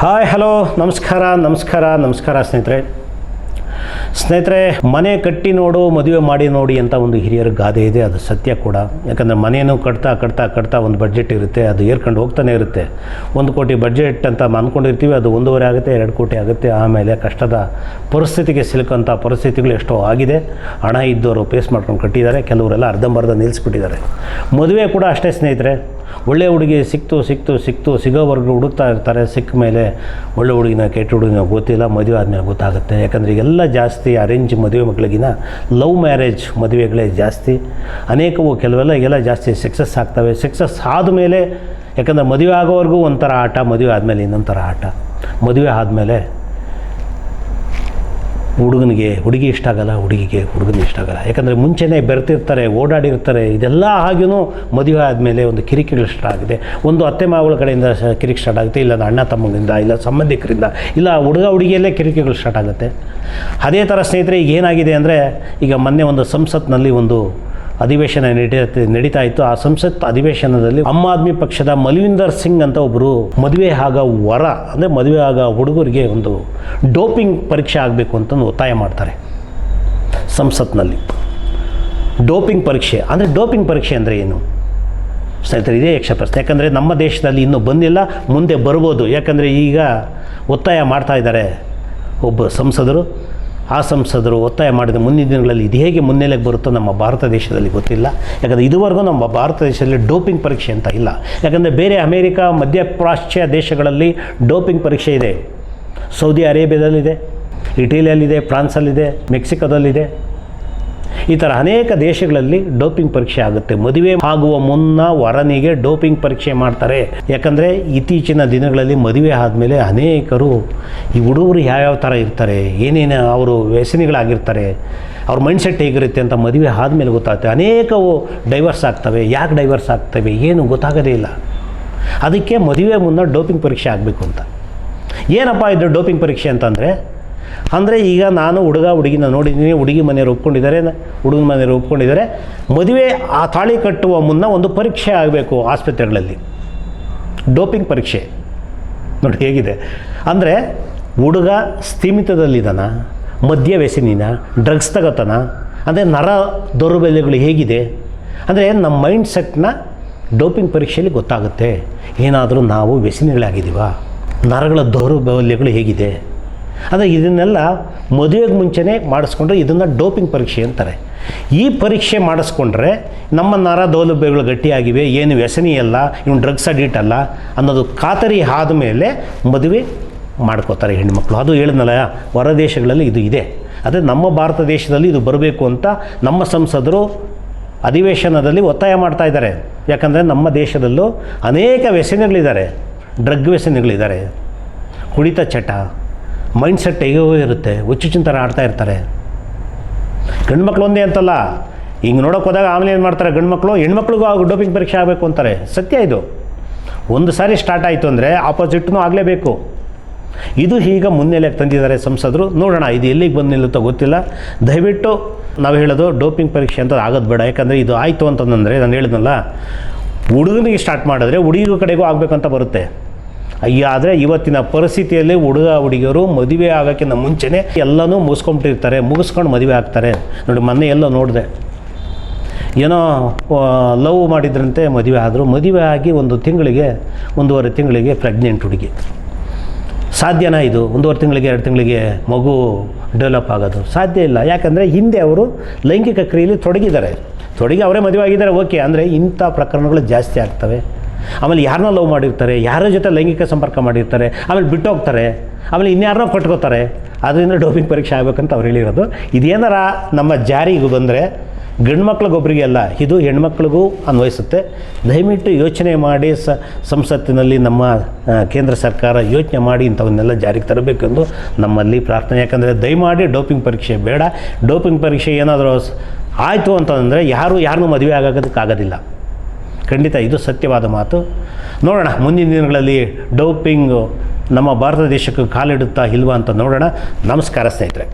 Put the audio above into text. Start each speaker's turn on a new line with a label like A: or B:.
A: Hi hello ನಮಸ್ಕಾರ ಸ್ನೇಹಿತರೆ ಮನೆ ಕಟ್ಟಿ ನೋಡು ಮದುವೆ ಮಾಡಿ ನೋಡಿ ಅಂತ ಒಂದು ಹಿರಿಯರ ಗಾದೆ ಇದೆ. ಅದು ಸತ್ಯ ಕೂಡ. ಯಾಕಂದರೆ ಮನೆಯನ್ನು ಕಟ್ತಾ ಒಂದು ಬಡ್ಜೆಟ್ ಇರುತ್ತೆ, ಅದು ಏರ್ಕೊಂಡು ಹೋಗ್ತಾನೆ ಇರುತ್ತೆ. 1 ಕೋಟಿ ಬಡ್ಜೆಟ್ ಅಂತ ಅಂದ್ಕೊಂಡಿರ್ತೀವಿ, ಅದು 1.5 ಆಗುತ್ತೆ, 2 ಕೋಟಿ ಆಗುತ್ತೆ. ಆಮೇಲೆ ಕಷ್ಟದ ಪರಿಸ್ಥಿತಿಗೆ ಸಿಲುಕಂಥ ಪರಿಸ್ಥಿತಿಗಳು ಎಷ್ಟೋ ಆಗಿದೆ. ಹಣ ಇದ್ದವರು ಫೇಸ್ ಮಾಡ್ಕೊಂಡು ಕಟ್ಟಿದ್ದಾರೆ, ಕೆಲವರೆಲ್ಲ ಅರ್ಧಂಬರ್ಧ ನಿಲ್ಲಿಸ್ಬಿಟ್ಟಿದ್ದಾರೆ. ಮದುವೆ ಕೂಡ ಅಷ್ಟೇ ಸ್ನೇಹಿತರೆ. ಒಳ್ಳೆ ಹುಡುಗಿ ಸಿಕ್ತು ಸಿಗೋವರೆಗೂ ಹುಡುಕ್ತಾ ಇರ್ತಾರೆ. ಸಿಕ್ಕ ಮೇಲೆ ಒಳ್ಳೆ ಹುಡುಗಿನ ಕೆಟ್ಟ ಹುಡುಗಿನ ಗೊತ್ತಿಲ್ಲ, ಮದುವೆ ಆದಮೇಲೆ ಗೊತ್ತಾಗುತ್ತೆ. ಯಾಕಂದರೆ ಈಗೆಲ್ಲ ಜಾಸ್ತಿ ಅರೇಂಜ್ ಮದುವೆ ಮಕ್ಕಳಿಗಿನ ಲವ್ ಮ್ಯಾರೇಜ್ ಮದುವೆಗಳೇ ಜಾಸ್ತಿ. ಕೆಲವೆಲ್ಲ ಈಗೆಲ್ಲ ಜಾಸ್ತಿ ಸಕ್ಸಸ್ ಆಗ್ತವೆ. ಸಕ್ಸಸ್ ಆದಮೇಲೆ, ಯಾಕಂದರೆ ಮದುವೆ ಆಗೋವರೆಗೂ ಒಂಥರ ಆಟ, ಮದುವೆ ಆದಮೇಲೆ ಇನ್ನೊಂಥರ ಆಟ. ಮದುವೆ ಆದಮೇಲೆ ಹುಡುಗನಿಗೆ ಹುಡುಗಿ ಇಷ್ಟ ಆಗಲ್ಲ, ಹುಡುಗಿಗೆ ಹುಡುಗನಿಗೆ ಇಷ್ಟ ಆಗಲ್ಲ. ಯಾಕಂದರೆ ಮುಂಚೆನೇ ಬೆರೆತಿರ್ತಾರೆ, ಓಡಾಡಿರ್ತಾರೆ. ಇದೆಲ್ಲ ಹಾಗೇನೂ ಮದುವೆ ಆದಮೇಲೆ ಒಂದು ಕಿರಿಕಿರಿ ಸ್ಟಾರ್ಟ್ ಆಗಿದೆ. ಒಂದು ಅತ್ತೆ ಮಾವಳ ಕಡೆಯಿಂದ ಕಿರಿಕಿ ಸ್ಟಾರ್ಟ್ ಆಗುತ್ತೆ, ಇಲ್ಲ ಅಣ್ಣ ತಮ್ಮಗಳಿಂದ, ಇಲ್ಲ ಸಂಬಂಧಿಕರಿಂದ, ಇಲ್ಲ ಹುಡುಗಿಯಲ್ಲೇ ಕಿರಿಕಿಗಳು ಸ್ಟಾರ್ಟ್ ಆಗುತ್ತೆ. ಅದೇ ಥರ ಸ್ನೇಹಿತರೆ ಈಗ ಏನಾಗಿದೆ ಅಂದರೆ, ಈಗ ಮೊನ್ನೆ ಒಂದು ಸಂಸತ್ನಲ್ಲಿ ಒಂದು ಅಧಿವೇಶನ ನಡೀತಾ ಇತ್ತು. ಆ ಸಂಸತ್ ಅಧಿವೇಶನದಲ್ಲಿ ಆಮ್ ಆದ್ಮಿ ಪಕ್ಷದ ಮಲ್ವಿಂದರ್ ಸಿಂಗ್ ಅಂತ ಒಬ್ಬರು ಮದುವೆ ಆಗ ವರ ಅಂದರೆ ಮದುವೆ ಆಗ ಹುಡುಗರಿಗೆ ಒಂದು ಡೋಪಿಂಗ್ ಪರೀಕ್ಷೆ ಆಗಬೇಕು ಅಂತ ಒತ್ತಾಯ ಮಾಡ್ತಾರೆ ಸಂಸತ್ನಲ್ಲಿ. ಡೋಪಿಂಗ್ ಪರೀಕ್ಷೆ ಅಂದರೆ ಏನು ಸ್ನೇಹಿತರೆ? ಇದೇ ಯಕ್ಷ ಪ್ರಶ್ನೆ. ಯಾಕಂದರೆ ನಮ್ಮ ದೇಶದಲ್ಲಿ ಇನ್ನೂ ಬಂದಿಲ್ಲ, ಮುಂದೆ ಬರ್ಬೋದು. ಯಾಕಂದರೆ ಈಗ ಒತ್ತಾಯ ಮಾಡ್ತಾ ಇದ್ದಾರೆ ಒಬ್ಬ ಸಂಸದರು. ಆ ಸಂಸದರು ಒತ್ತಾಯ ಮಾಡಿದ ಮುಂದಿನ ದಿನಗಳಲ್ಲಿ ಇದು ಹೇಗೆ ಮುನ್ನೆಲೆಗೆ ಬರುತ್ತೋ ನಮ್ಮ ಭಾರತ ದೇಶದಲ್ಲಿ ಗೊತ್ತಿಲ್ಲ. ಯಾಕಂದರೆ ಇದುವರೆಗೂ ನಮ್ಮ ಭಾರತ ದೇಶದಲ್ಲಿ ಡೋಪಿಂಗ್ ಪರೀಕ್ಷೆ ಅಂತ ಇಲ್ಲ. ಯಾಕಂದರೆ ಬೇರೆ ಅಮೇರಿಕಾ, ಮಧ್ಯಪ್ರಾಚ್ಯ ದೇಶಗಳಲ್ಲಿ ಡೋಪಿಂಗ್ ಪರೀಕ್ಷೆ ಇದೆ. ಸೌದಿ ಅರೇಬಿಯಾದಲ್ಲಿದೆ, ಇಟಲಿಯಲ್ಲಿದೆ, ಫ್ರಾನ್ಸಲ್ಲಿದೆ, ಮೆಕ್ಸಿಕೋದಲ್ಲಿದೆ. ಈ ಥರ ಅನೇಕ ದೇಶಗಳಲ್ಲಿ ಡೋಪಿಂಗ್ ಪರೀಕ್ಷೆ ಆಗುತ್ತೆ. ಮದುವೆ ಆಗುವ ಮುನ್ನ ವರನಿಗೆ ಡೋಪಿಂಗ್ ಪರೀಕ್ಷೆ ಮಾಡ್ತಾರೆ. ಯಾಕಂದರೆ ಇತ್ತೀಚಿನ ದಿನಗಳಲ್ಲಿ ಮದುವೆ ಆದಮೇಲೆ ಅನೇಕರು ಈ ಹುಡುಗರು ಯಾವ್ಯಾವ ಥರ ಇರ್ತಾರೆ, ಏನೇನು ಅವರು ವ್ಯಸನಿಗಳಾಗಿರ್ತಾರೆ, ಅವ್ರ ಮೈಂಡ್ಸೆಟ್ ಹೇಗಿರುತ್ತೆ ಅಂತ ಮದುವೆ ಆದಮೇಲೆ ಗೊತ್ತಾಗುತ್ತೆ. ಅನೇಕವು ಡೈವರ್ಸ್ ಆಗ್ತವೆ. ಯಾಕೆ ಡೈವರ್ಸ್ ಆಗ್ತವೆ ಏನು ಗೊತ್ತಾಗೋದೇ ಇಲ್ಲ. ಅದಕ್ಕೆ ಮದುವೆ ಮುನ್ನ ಡೋಪಿಂಗ್ ಪರೀಕ್ಷೆ ಆಗಬೇಕು ಅಂತ. ಏನಪ್ಪ ಇದು ಡೋಪಿಂಗ್ ಪರೀಕ್ಷೆ ಅಂದರೆ ಈಗ ನಾನು ಹುಡುಗಿನ ನೋಡಿದ್ದೀನಿ, ಹುಡುಗಿ ಮನೆಯವರು ಒಪ್ಕೊಂಡಿದ್ದಾರೆ, ಹುಡುಗನ ಮನೆಯವರು ಒಪ್ಕೊಂಡಿದ್ದಾರೆ. ಮದುವೆ ಆ ತಾಳಿ ಕಟ್ಟುವ ಮುನ್ನ ಒಂದು ಪರೀಕ್ಷೆ ಆಗಬೇಕು ಆಸ್ಪತ್ರೆಗಳಲ್ಲಿ, ಡೋಪಿಂಗ್ ಪರೀಕ್ಷೆ. ನೋಡಿ ಹೇಗಿದೆ ಅಂದರೆ, ಹುಡುಗ ಸ್ಥಿಮಿತದಲ್ಲಿದ್ದಾನ, ಮದ್ಯ ವ್ಯಸನಿನ, ಡ್ರಗ್ಸ್ ತಗೋತಾನ, ಅಂದರೆ ನರ ದೌರ್ಬಲ್ಯಗಳು ಹೇಗಿದೆ ಅಂದರೆ ನಮ್ಮ ಮೈಂಡ್ ಸೆಟ್ನ ಡೋಪಿಂಗ್ ಪರೀಕ್ಷೆಯಲ್ಲಿ ಗೊತ್ತಾಗುತ್ತೆ. ಏನಾದರೂ ನಾವು ವ್ಯಸನಿಗಳಾಗಿದ್ದೀವ, ನರಗಳ ದೌರ್ಬಲ್ಯಗಳು ಹೇಗಿದೆ ಅಂದರೆ ಇದನ್ನೆಲ್ಲ ಮದುವೆಗೆ ಮುಂಚೆನೇ ಮಾಡಿಸ್ಕೊಂಡ್ರೆ ಇದನ್ನು ಡೋಪಿಂಗ್ ಪರೀಕ್ಷೆ ಅಂತಾರೆ. ಈ ಪರೀಕ್ಷೆ ಮಾಡಿಸ್ಕೊಂಡ್ರೆ ನಮ್ಮ ನರ ದೌರ್ಬಲ್ಯಗಳು ಗಟ್ಟಿಯಾಗಿವೆ, ಏನು ವ್ಯಸನಿ ಅಲ್ಲ, ಇವನು ಡ್ರಗ್ಸ್ ಅಡಿಕ್ಟ್ ಅಲ್ಲ ಅನ್ನೋದು ಖಾತರಿ ಆದಮೇಲೆ ಮದುವೆ ಮಾಡ್ಕೋತಾರೆ ಹೆಣ್ಮಕ್ಳು. ಅದು ಹೇಳಿದ್ನಲ್ಲ, ಹೊರ ದೇಶಗಳಲ್ಲಿ ಇದು ಇದೆ. ಅದೇ ನಮ್ಮ ಭಾರತ ದೇಶದಲ್ಲಿ ಇದು ಬರಬೇಕು ಅಂತ ನಮ್ಮ ಸಂಸದರು ಅಧಿವೇಶನದಲ್ಲಿ ಒತ್ತಾಯ ಮಾಡ್ತಾ ಇದ್ದಾರೆ. ಯಾಕಂದರೆ ನಮ್ಮ ದೇಶದಲ್ಲೂ ಅನೇಕ ವ್ಯಸನಿಗಳಿದ್ದಾರೆ, ಡ್ರಗ್ ವ್ಯಸನಿಗಳಿದ್ದಾರೆ, ಕುಡಿತ ಚಟ, ಮೈಂಡ್ಸೆಟ್ ಹೇಗೋ ಇರುತ್ತೆ, ಹುಚ್ಚುಚಿನ ಆಡ್ತಾ ಇರ್ತಾರೆ. ಗಂಡ್ಮಕ್ಳು ಒಂದೇ ಅಂತಲ್ಲ, ಹಿಂಗೆ ನೋಡೋಕೆ ಹೋದಾಗ ಆಮೇಲೆ ಏನು ಮಾಡ್ತಾರೆ ಗಂಡ್ಮಕ್ಳು, ಹೆಣ್ಮಕ್ಳಿಗೂ ಡೋಪಿಂಗ್ ಪರೀಕ್ಷೆ ಆಗಬೇಕು ಅಂತಾರೆ. ಸತ್ಯ ಇದು. ಒಂದು ಸಾರಿ ಸ್ಟಾರ್ಟ್ ಆಯಿತು ಅಂದರೆ ಆಪೋಸಿಟ್ನೂ ಆಗಲೇಬೇಕು. ಇದು ಈಗ ಮುನ್ನೆಲೆಗೆ ತಂದಿದ್ದಾರೆ ಸಂಸದರು. ನೋಡೋಣ ಇದು ಎಲ್ಲಿಗೆ ಬಂದು ನಿಲ್ಲುತ್ತೋ ಗೊತ್ತಿಲ್ಲ. ದಯವಿಟ್ಟು ನಾವು ಹೇಳೋದು ಡೋಪಿಂಗ್ ಪರೀಕ್ಷೆ ಅಂತ ಆಗೋದು ಬೇಡ. ಯಾಕಂದರೆ ಇದು ಆಯಿತು ಅಂತಂದರೆ ನಾನು ಹೇಳಿದ್ನಲ್ಲ, ಹುಡುಗನಿಗೆ ಸ್ಟಾರ್ಟ್ ಮಾಡಿದ್ರೆ ಹುಡುಗಿಗೂ ಕಡೆಗೂ ಆಗಬೇಕಂತ ಬರುತ್ತೆ. ಆದರೆ ಇವತ್ತಿನ ಪರಿಸ್ಥಿತಿಯಲ್ಲಿ ಹುಡುಗಿಯರು ಮದುವೆ ಆಗೋಕ್ಕಿಂತ ಮುಂಚೆನೇ ಎಲ್ಲನೂ ಮುಗಿಸ್ಕೊಂಡು ಮದುವೆ ಆಗ್ತಾರೆ. ನೋಡಿ ಮೊನ್ನೆ ಎಲ್ಲ ನೋಡಿದೆ, ಏನೋ ಲವ್ ಮಾಡಿದ್ರಂತೆ, ಮದುವೆ ಆದರು. ಮದುವೆ ಆಗಿ 1.5 ತಿಂಗಳಿಗೆ ಪ್ರೆಗ್ನೆಂಟ್ ಹುಡುಗಿ. ಸಾಧ್ಯನಾ ಇದು? 1.5 ತಿಂಗಳಿಗೆ 2 ತಿಂಗಳಿಗೆ ಮಗು ಡೆವಲಪ್ ಆಗೋದು ಸಾಧ್ಯ ಇಲ್ಲ. ಯಾಕಂದರೆ ಹಿಂದೆ ಅವರು ಲೈಂಗಿಕ ಕ್ರಿಯೆಯಲ್ಲಿ ತೊಡಗಿ ಅವರೇ ಮದುವೆ ಆಗಿದ್ದಾರೆ. ಓಕೆ, ಅಂದರೆ ಇಂಥ ಪ್ರಕರಣಗಳು ಜಾಸ್ತಿ ಆಗ್ತವೆ. ಆಮೇಲೆ ಯಾರನ್ನ ಲವ್ ಮಾಡಿರ್ತಾರೆ, ಯಾರ ಜೊತೆ ಲೈಂಗಿಕ ಸಂಪರ್ಕ ಮಾಡಿರ್ತಾರೆ, ಆಮೇಲೆ ಬಿಟ್ಟು ಹೋಗ್ತಾರೆ, ಆಮೇಲೆ ಇನ್ಯಾರನ್ನ ಕಟ್ಕೋತಾರೆ. ಅದರಿಂದ ಡೋಪಿಂಗ್ ಪರೀಕ್ಷೆ ಆಗಬೇಕಂತ ಅವ್ರು ಹೇಳಿರೋದು. ಇದೇನಾರ ನಮ್ಮ ಜಾರಿಗೆ ಬಂದರೆ ಗಂಡ್ಮಕ್ಳಿಗೊಬ್ಬರಿಗೆ ಅಲ್ಲ, ಇದು ಹೆಣ್ಮಕ್ಳಿಗೂ ಅನ್ವಯಿಸುತ್ತೆ. ದಯವಿಟ್ಟು ಯೋಚನೆ ಮಾಡಿ ಸಂಸತ್ತಿನಲ್ಲಿ ನಮ್ಮ ಕೇಂದ್ರ ಸರ್ಕಾರ ಯೋಚನೆ ಮಾಡಿ ಇಂಥವನ್ನೆಲ್ಲ ಜಾರಿಗೆ ತರಬೇಕೆಂದು ನಮ್ಮಲ್ಲಿ ಪ್ರಾರ್ಥನೆ. ಯಾಕಂದರೆ ದಯಮಾಡಿ ಡೋಪಿಂಗ್ ಪರೀಕ್ಷೆ ಬೇಡ. ಡೋಪಿಂಗ್ ಪರೀಕ್ಷೆ ಏನಾದರೂ ಆಯಿತು ಅಂತಂದರೆ ಯಾರನ್ನೂ ಮದುವೆ ಆಗೋದಕ್ಕಾಗೋದಿಲ್ಲ. ಖಂಡಿತ ಇದು ಸತ್ಯವಾದ ಮಾತು. ನೋಡೋಣ ಮುಂದಿನ ದಿನಗಳಲ್ಲಿ ಡೋಪಿಂಗ್ ನಮ್ಮ ಭಾರತ ದೇಶಕ್ಕೆ ಕಾಲಿಡುತ್ತಾ ಇಲ್ವಾ ಅಂತ ನೋಡೋಣ. ನಮಸ್ಕಾರ ಸ್ನೇಹಿತರೆ.